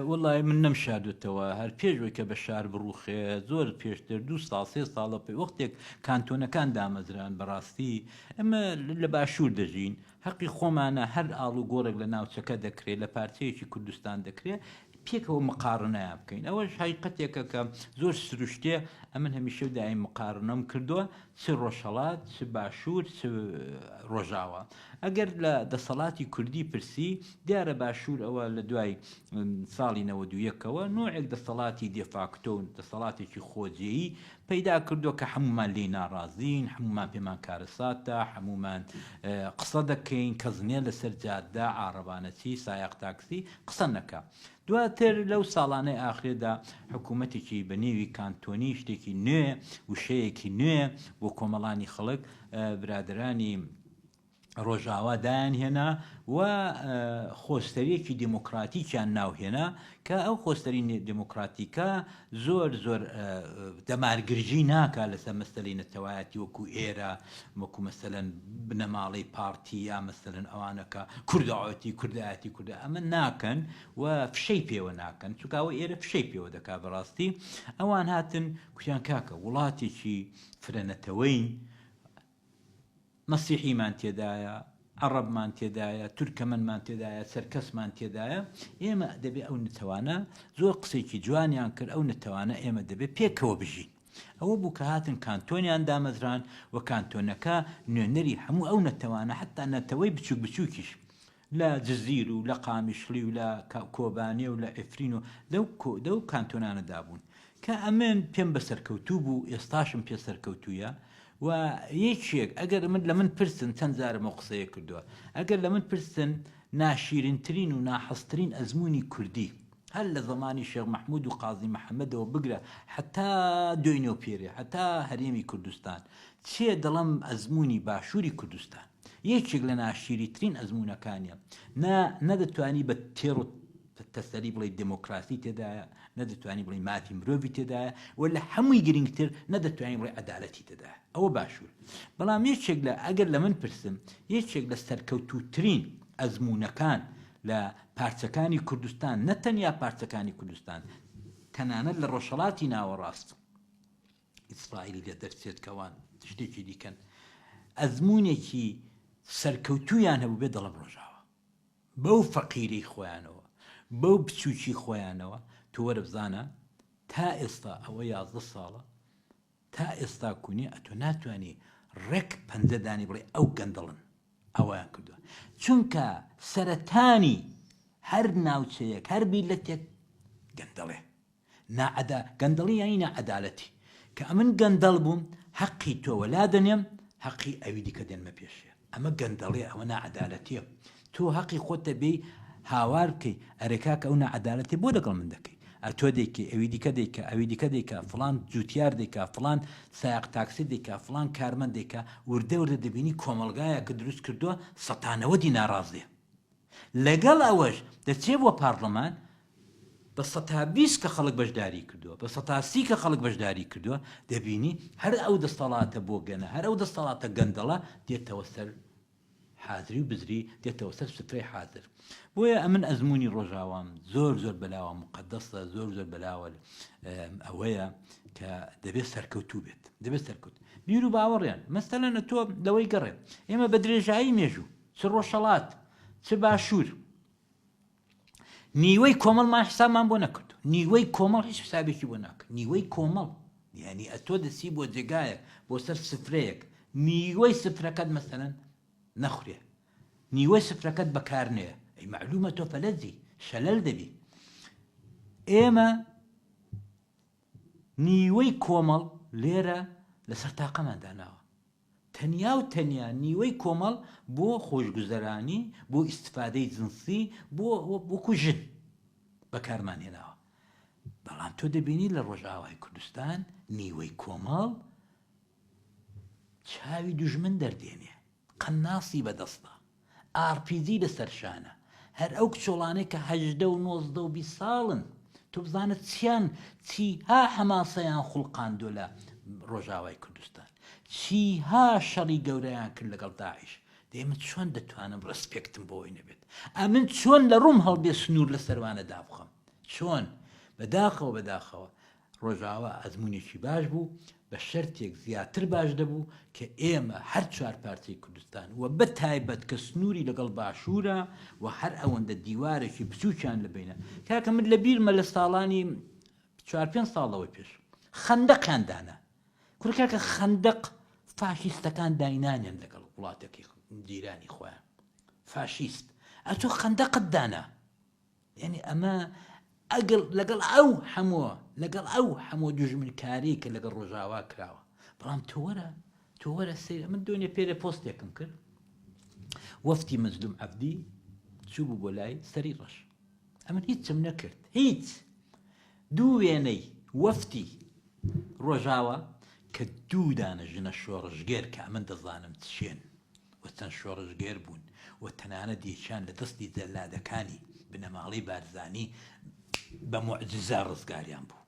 وڵای من نەمشادوتەوە هەر پێشوەی کە بە شار بڕوخێ زۆر پێشتر 2 ساڵ 3 ساڵە پێی وەختێک کانتۆنەکان دامەزران بەڕاستی ئەمە لە باشوور دەژین حەقی خۆمانە هەر ئاڵ و گۆڕێک لە ناوچەکە دەکرێت لە پارچەیەکی کوردستان دەکرێت پێکەوە مقارنەیە بکەین ئەوەش حقیقەتێکە کە زۆر سروشتێ ئەمن هەمیشە دایم مقارنەم کردووە چ ڕۆژهەڵات چ باشوور چ ڕۆژاوە ئەگەر لە دەسەڵاتی کوردی پرسی دیارە باشوور ئەوە لە دوای ساڵی 91ەوە نوعێک دەسەڵاتی دێفاکتۆ و دەسەڵاتێکی خۆجێیی پەیدا کردو کە هەمومان لێ ناڕازین هەمومان پێمان کارەساتە هەمومان قسە دەکەین کەزنێ لەسەر جاددا عارەبانەچی سایق تاکسی قسە نەکە دواتر لەو ساڵانەی ئاخرێدا حکوومەتێکی بە نێوی کانتۆنی شتێکی نوێ وشەیەکی نوێ بۆ کۆمەڵانی خەڵک برادرانی ڕۆژاوا دایانهێنا و خۆستەویەکی دموکراتیکیان ناوهێنا کە ئەو خۆستەری دموکراتیکە زۆر زۆر دەمارگرژی ناکا لەسەر مەسەلەی نەتەوایەتی وەکو ئێرە وەکو مەسەلەن بنەماڵەی پارتی یا مەسەلەن ئەوانەکە کورداوەتی کوردایەتی کووردا ئەمە ناکەن و فشەی پێوە ناکەن چونکەوە ئێرە فشەی پێوە دەکا بەڕاستی ئەوان هاتن کوتیان کاکە وڵاتێکی فرەنەتەوەین مەسیحیمان تێدایە عەرەبمان تێدایە تورکەمەنمان تێدایە سەرکەسمان تێدایە ئێمە دەبێ ئەو نتەوانە زۆر قسێکی جوانیان کرد ئەو نتەوانە ئێمە دەبێت پێکەوە بژین ئەوە بوو کە هاتن کانتۆنیان دامەزران و کانتۆنەکە نوێنەری هەموو ئەو نەتەوانە حتا نەتەوەی بچووک بچووکیش لە جزیر و لە قامیشلی و لە کۆبانێ و لە ئەفرین و لەو کانتۆنانە دابوون کە ئەمن پێم بەسەرکەوتوو بوو ئێستاشم پێ سەرکەوتوویە و یەکێک ئەگەر من لە من پرسن چەند جارم ئەو قسەیە کردووە ئەگەر لە من پرسن ناشیرنترین و ناحەستترین ئەزمموی کوردی هەر لە زمانی شێخ مەحموود و قازی محەممەدەوە بگرە حتا دوێنێ پێرێ حتا هەرێمی کوردستان چێ دەڵم ئەزمموی باشووری کوردستان یەکێک لە ناشیریترین ئەزممونەکانیە نەدەتوانی بە تێڕ تەسەری بڵێ دموکراسی تێدایە نەدەتوانی بڵێ ماتی مرۆڤی تێدایە و لە هەمووی گرنگتر نەدەتوانین بڵێ عەدالەتی تێدایە ئەوە باشوور بەڵام یەکێک لە ئەگەر لە من پرسم یەکێک لە سەرکەوتووترین ئەزممونەکان لە پارچەکانی کوردستان نەتەنیا پارچەکانی کوردستان تەنانەت لە ڕۆژهەڵاتی ناوەڕاست ئیسرائیل لە دەرچێت کەوان شتێکی دیکەن ئەزممونێکی سەرکەوتوویان هەبوو بێ دەڵم ڕۆژاوە بەو فەقیری خۆیانەوە بەو بچووکی خۆیانەوە تو وەرە بزانە تا ئێستا ئەوە 11 ساڵە تا ئێستا کوونی ئەتۆ ناتوانانی ڕێک پەنجەدانی بڵێ ئەو گەندەڵن ئەوەیان کردووە چونکە سەرەتانی هەر ناوچەیەک هەر بیلەتێک گەندەڵێ گەندەڵی یانی نەعەدالەتی کە ئەمن گەندەڵ بووم حەقی تۆوە لا دەنێم حەقی ئەوی دیکە دێنمە پێشێ ئەمە گەندەڵێ ئەوە نەعەدالەتیە تۆ حەقی خۆتە بێ هاوار بکەی ئەرێکا کە ئەو نەعەدالەتی بۆ لەگەڵ من دەکەی ئەتۆ دەیکە ئەوی دیکە دەیکە ئەوی دیکە دەیکە فڵان جوتیار دەیکە فڵان سایق تاکسی دەیکە فڵان کارمەند دەیکە وردە وردە دەبینی کۆمەلگایە کە دروست کردووە 190 ناڕازیە لەگەڵ ئەوەش دەچێ بۆ پارلەمان بە 120 کە خەڵک بەشداری کردووە بە 130 کە خەڵک بەشداری کردووە دەبینی هەر ئەو دەستەڵاتە بۆ گەنە هەر ئەو دەستەڵاتە گەندەڵە دێتەوە سەر حاضری و بزری دێتەوە سەر سفرەی حاضر بۆیە ئەمن ئەزمموی ڕۆژاوام زۆر زۆر بەلاوە مقدسە زۆر زۆر بەلاوە ئەوەیە کە دەبێت سەرکەوتوو بێت دەبێت سەرکەوت بیر و باوەڕیان مەستەلەنە تۆ لەوەی گەڕێ ئێمە بە درێژایی مێژوو چ ڕۆژهەڵات چ باشوور نیوەی کۆمەڵمان حسابمان بۆ نەکرد نیوەی کۆمەڵ هیچ حسابێکی بۆ ناکرد نیوەی کۆمەڵ یعنی ئەتۆ دەسی بۆ جێگایەک بۆ سەر سفرەیەک نیوەی سفرەکەت مەسەلەن نەخورێ نیوەی سفرەکەت بەکارنەیە ئەی معلومە تۆ فەلەزی شەلەل دەبی ئێمە نیوەی کۆمەڵ لێرە لەسەر تاقەمان داناوە تەنیا و تەنیا نیوەی کۆمەڵ بۆ خۆشگوزەرانی بۆ ئیستفادەی جنسی بۆ وەکو ژن بەکارمان هێناوە بەڵام تۆ دەبینی لە ڕۆژئاوای کوردستان نیوەی کۆمەڵ چاوی دوژمن دەردێنێ قەناسی بەدەستە ئارپیجی لەسەر شانە هەر ئەو کچۆڵانەی کە 18 و 19 و 20 ساڵن تۆ بزانە چیها حەماسەیان خوڵقاندۆ لە ڕۆژئاوای کوردستان چیها شەڕی گەورەیان کرد لەگەڵ داعش دەیمە چۆن دەتوانم ڕسپێکتم بۆی نەبێت ئەمن چۆن لە ڕووم هەڵبێ سنوور لە سەروانە دابخەم چۆن بەداخەوە ڕۆژاوا ئەزممویەکی باش بوو بە شەرتێک زیاتر باش دەبوو کە ئێمە هەر چوار پارچەی کوردستان و بە تایبەت کە سنووری لەگەڵ باشوورە و هەر ئەوەندە دیوارێکی بچووکیان لەبینە کاکە من لە بیرمە لە ساڵانی 4-5 ساڵەوەی پێش خەندەقیاندانە کورکاکە خەندەق فاشیستەکان داینانیان لەگەڵ وڵاتێکی جیرانی خۆیان فاشیست ئەتۆ خەندەقت دانا یعنی ئەمە ئەگەڵ لەگەڵ ئەو هەموو دوژمنکاری کە لەگەڵ ڕۆژاوا کراوە بەڵام تۆ وەرە سەیر من دۆنێ پێرە پۆستێکم کرد وەفتی مەزلوم عەبدی چوو بوو بۆ لای سەری ڕەش ئەمن هیچم نەکرد هیچ دوو وێنەی وەفتی ڕۆژاوا کە دوو دانە ژنە شۆڕژگێر کە ئەمن دەزانم چێن و چەند شۆڕژگێر بوون و تەنانە دیچان لە دەستی جەلادەکانی بنەماڵی بارزانی بە موعجزە ڕزگاریان بوو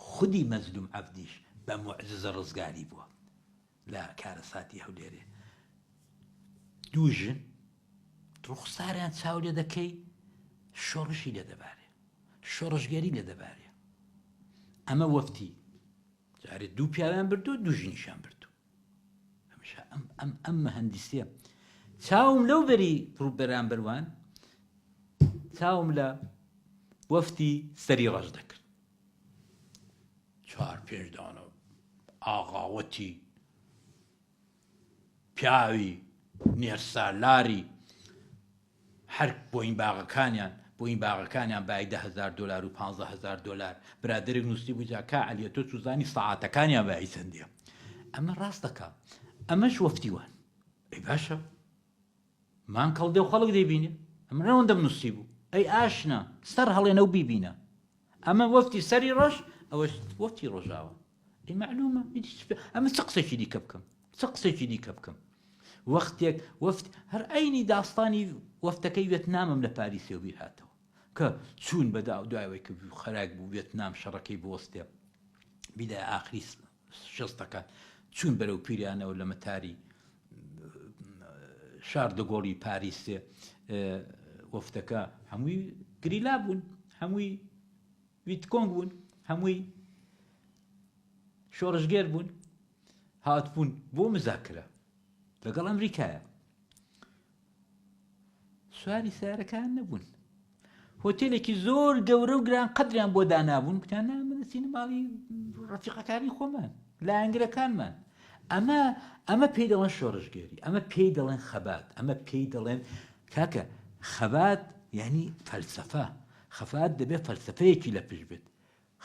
خودی مەزلوم عەبدیش بە موعجزە ڕزگاری بووە لە کارەساتی هەولێرێ دوو ژن ڕوخساریان چاو لێ دەکەی شۆڕشی لێ دەبارێ شۆڕژگەری لێ دەبارێ ئەمە وەفتی جارێ دوو پیاویان بردو دوو ژنیشان بردو ئەم مەهەندیسیە چاوم لەو بەری بەرامبەروان چاوم لە وەفتی سەری ڕەش دەکرد 4-5 دانە ئاغاوەتی پیاوی نێرسالاری هەر بۆین باغەکانیان بای $10,000 و $15,000 برادێک نووسی بوو جاکە عەلیە تۆ چوزانی سەعاتەکانیان بای چەندیە ئەمە ڕاست دەکا ئەمەش وەفتیوان ئەی باشە مان کەڵدێ و خەڵک دەیبینێ ئەمە ڕەوەندەم نووسی بوو ئەی ئاشنا سەر هەڵێنە و بیبینە ئەمە وەفتی سەری ڕەش ئەوەش وەفتی ڕۆژاوە ئەی معلومە ئەمە چ قسێکی دیکە بکەم وەختێک وەفت هەر ئەینی داستانی وەفتەکەی ڤێتنامم لە پاریسێ و بیر هاتەوە کە چوون بەدا و دوایەوەی کە خەراک بوو ڤێتنام شەڕەکەی بوەستێ بیدای ئاخری شەستەکان چوون بەرەو پیرانەوە لە مەتاری شار دەگۆڵی پاریسێ وەفتەکە هەمووی گریلا بوون هەمووی ویتکۆنگ بوون هەمووی شۆڕژگێر بوون هاتبوون بۆ مزاکرە لەگەڵ ئەمریکایە سواری سیارەکان نەبوون هۆتێلێکی زۆر گەورە و گران قەدریان بۆ دانابوون گوتیان نا من دەچینە ماڵی ڕەفیقەکانی خۆمان لایەنگرەکانمان ئەمە پێی دەڵێن شۆڕژگێری ئەمە پێی دەڵێن خەبات ئەمە پێی دەڵێن کاکە خەبات یعنی فەلسەفە خەبات دەبێت فەلسەفەیەکی لە پشت بێت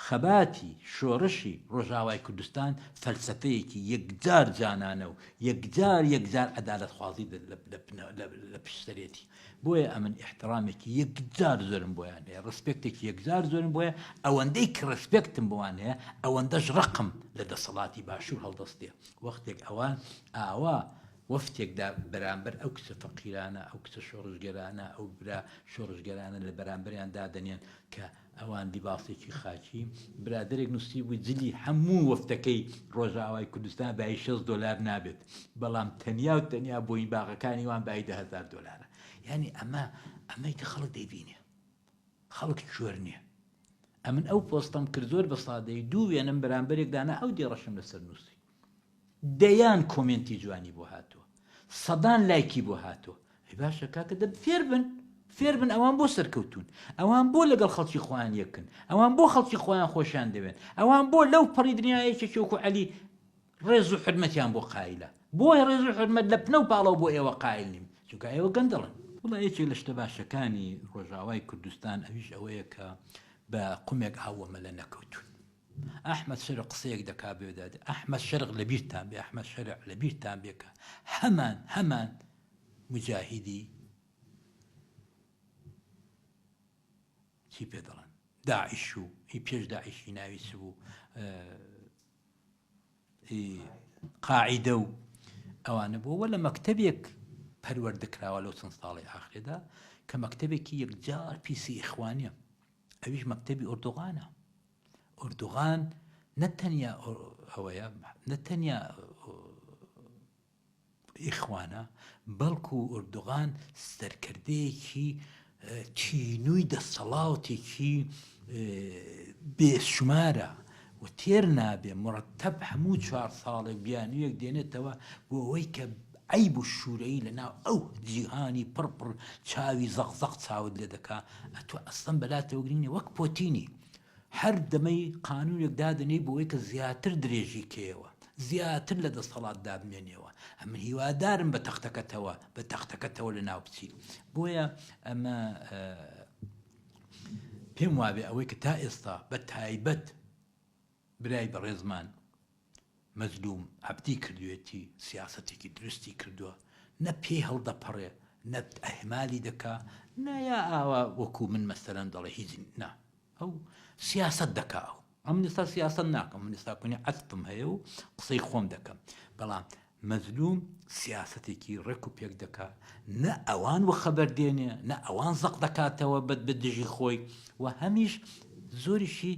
خەباتی شۆڕشی ڕۆژاوای کوردستان فەلسەفەیەکی یەکجار جانانە و یەکجار عەدالەت خوازی لە پشتەرێتی بۆیە ئەمن احترامێکی یەکجار زۆرم بۆیان هەیە ڕسپێکتێکی یەکجار زۆرم بۆیە ئەوەندەی کە ڕسپێکتم بۆوان هەیە ئەوەندەش ڕقم لە دەسەڵاتی باشوور هەڵدەستێ وەختێک ئەوان ئاوا وەفتێکدا بەرامبەر ئەو کچە فەقیرانە ئەو کچە شۆڕژگەرانە ئەو برا شۆڕژگەرانە لە بەرامبەریان دادەنێن کە ئەوان لیباسێکی خاچی برادێک نووسی بووی جلی هەموو وەفتەکەی ڕۆژاوای کوردستان بای $6 نابێت بەڵام تەنیا بۆی باغەکانی وان بای $10,000 یعنی ئەمەی کە خەڵک دەیبینێ خەڵک جوێر نییە ئەمن ئەو پۆستەم کرد زۆر بە سادەی دوو وێنم بەرامبەرێکدانا ئەو دێڕەشم لەسەر نووسی دەیان کۆمنتی جوانی بۆ هاتووە سەدان لایکی بۆ هاتووە ئەی باشە کاکە دە فێر بن ئەوان بۆ سەرکەوتون ئەوان بۆ لەگەڵ خەڵکی خۆیان یەکن ئەوان بۆ خەڵکی خۆیان خۆشیان دەوێن ئەوان بۆ لەو پەڕی دنیایەکێکی وەکو عەلی ڕێز و حرمەتیان بۆ قایلە بۆی ڕێز و حرمەت لە پنە و پاڵەوە بۆ ئێوە قایل نیم چونکە ئێوە گەندەڵن وڵا یەکێک لە شتە باشەکانی ڕۆژاوای کوردستان ئەویش ئەوەیە کە بە قومێک هاوەمە لە نەکەوتون ئەحمەد شەرق قسەیەک دەکا بێداد ئەحمەد شەرق لەبیرتان بێ ئەحمەد شەرق لەبیرتان بێکە هەمان مجاهیدی چی پێ دەڵێن داعش و هی پێش داعشی ناوی چ بوو قاعیدە و ئەوانە بووە لە مەکتەبێک پەروەردەکراوە لەو چەند ساڵی ئاخرێدا کە مەکتەبێکی یەکجار پیسی ئیخوانیە ئەویش مەکتەبی ئوردوغانە ئوردوغان نەتەنیا ئەوەیە نەتەنیا ئیخوانە بەڵکو ئوردوغان سەرکردەیەکی تینووی دەسەڵاتێکی بێشمارە و تێر نابێ مرتب هەموو 4 ساڵێک بیانویەک دێنێتەوە بۆ ئەوەی کە عیب و شوورەی لەناو ئەو جیهانی پڕپڕ چاوی زەقزەق چاوت لێ دەکا ئەتۆ ئەسڵەن بەلاتەوەگرینی وەک پۆتینی هەر دەمەی قانونێک دادنەی بۆ ئەوەی کە زیاتر درێژی کێوە زیاتر لە دەسەڵات دابمێنێەوە ئەمن هیوادارم بە تەختەکەتەوە لە ناو بچین بۆیە ئەمە پێم وابێ ئەوەی کە تا ئێستا بە تایبەت برای بەڕێزمان مەزلوم عەبدی کردوێتی سیاسەتێکی درستی کردووە نە پێی هەڵدەپەڕێ نە ئەهمالی دەکا نەیا ئاوا وەکو من مەسەرەن دەڵێ هیچ نا ئەو سیاست دەکا ئەم ئێستا سیاست ناکەم من ئێستا کنی عەسپم هەیە و قسەی خۆم دەکەم بەڵام مەزلوم سیاسەتێکی ڕێک و پێک دەکا نە ئەوان وە خەبەر دێنێ نە ئەوان زەق دەکاتەوە بە دژی خۆی و هەمیش زۆریشی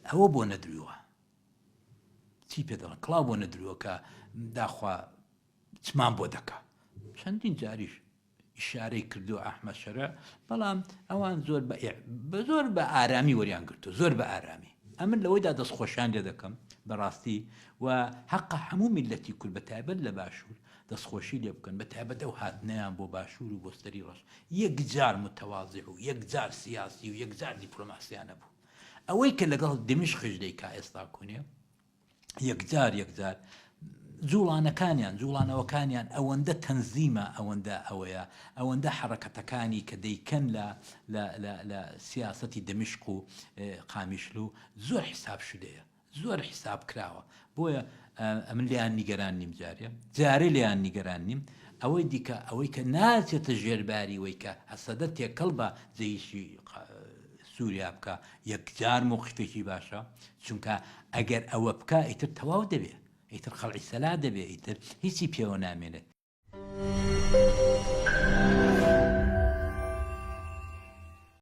ئەوە بۆ نەدرووە چی پێ دەڵێن کڵاو بۆ نەدرووە کە داخوا چمان بۆ دەکا چەندین جاریش ئیشارەی کردو ئەحمەد شەرع بەڵام ئەوان زۆر بە ئارامی وەریان گرتو زۆر بە ئارامی ئەمن لەوەیدا دەستخۆشیان لێ دەکەم بەڕاستی و حەقە هەموو میلەتی کورد بە تایبەت لە باشوور دەستخۆشی لێ بکەن بە تایبەت ئەو هاتنەیان بۆ باشوور و بۆ سەری ڕەش یەکجار متەواضع و یەکجار سیاسی و یەکجار دیپلۆماسیانە بوو ئەوەی کە لەگەڵ دمشقش دەیکا ئێستا کۆنێ یەکجار جوڵانەوەکانیان ئەوەندە تەنزیمە ئەوەندە ئەوەیە ئەوەندە حرەکەتەکانی کە دەیکەن لە سیاسەتی دمشق و قامیشلو زۆر حساب شدەیە زۆر حساب کراوە بۆیە ئەمن لیان نیگەران نیم جارێ لیان نیگەران نیم ئەوەی دیکە ئەوەی کە ناچێتە ژێرباری وەی کە هەسەدە تێکەڵ بە جێیشی سووریا بکە یەکجار موقفێکی باشە چونکە ئەگەر ئەوە بکە ئیتر تەواو دەبێت ئیتر خەڵعی سەلا دەبێت ئیتر هیچی پێوە نامێنێت